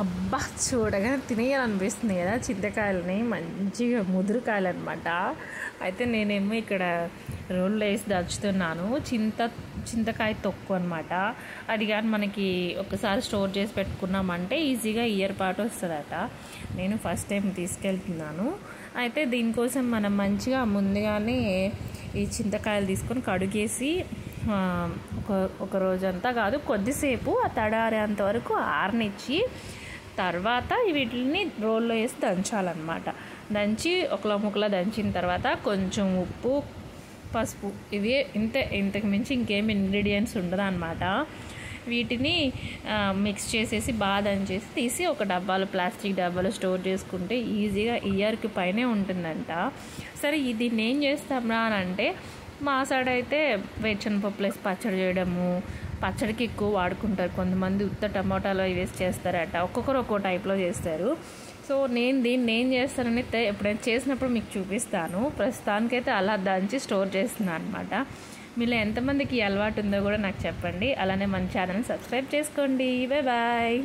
అబ్బా! చూడగానే తినేయాలనిపిస్తుంది కదా చింతకాయలని. మంచిగా ముదురుకాయలు అనమాట. అయితే నేనేమో ఇక్కడ రోల్లో వేసి దంచుతున్నాను. చింతకాయ తొక్కు అనమాట. అది కానీ మనకి ఒకసారి స్టోర్ చేసి పెట్టుకున్నామంటే ఈజీగా ఇయర్ పాటు వస్తుందట. నేను ఫస్ట్ టైం తీసుకెళ్తున్నాను. అయితే దీనికోసం మనం మంచిగా ముందుగానే ఈ చింతకాయలు తీసుకొని కడుగేసి ఒక రోజంతా కాదు, కొద్దిసేపు ఆ తడారేంత వరకు ఆరనిచ్చి తర్వాత వీటిని రోల్లో వేసి దంచాలన్నమాట. దంచి ఒకలా ముక్కలా దంచిన తర్వాత కొంచెం ఉప్పు, పసుపు, ఇవి ఇంతకు మించి ఇంకేం ఇంగ్రీడియంట్స్ ఉండదు అనమాట. వీటిని మిక్స్ చేసేసి బాగా దంచేసి తీసి ఒక ప్లాస్టిక్ డబ్బాలో స్టోర్ చేసుకుంటే ఈజీగా ఇయర్కి పైనే ఉంటుందంట. సరే దీన్ని ఏం చేస్తాం అని అంటే, మా సైడ్ అయితే వేరుశనగపప్పు వేసి పచ్చడి చేయడము, పచ్చడికి ఎక్కువ వాడుకుంటారు. కొంతమంది ఉత్త టమాటాలో వేసి చేస్తారట. ఒక్కొక్కరు ఒక్కో టైప్లో చేస్తారు. సో నేను దీన్ని ఏం చేస్తానని ఎప్పుడైనా చేసినప్పుడు మీకు చూపిస్తాను. ప్రస్తుతానికైతే అలా దంచి స్టోర్ చేస్తున్నాను అనమాట. మీలో ఎంతమందికి అలవాటు ఉందో కూడా నాకు చెప్పండి. అలానే మన ఛానల్ని సబ్స్క్రైబ్ చేసుకోండి. Bye bye.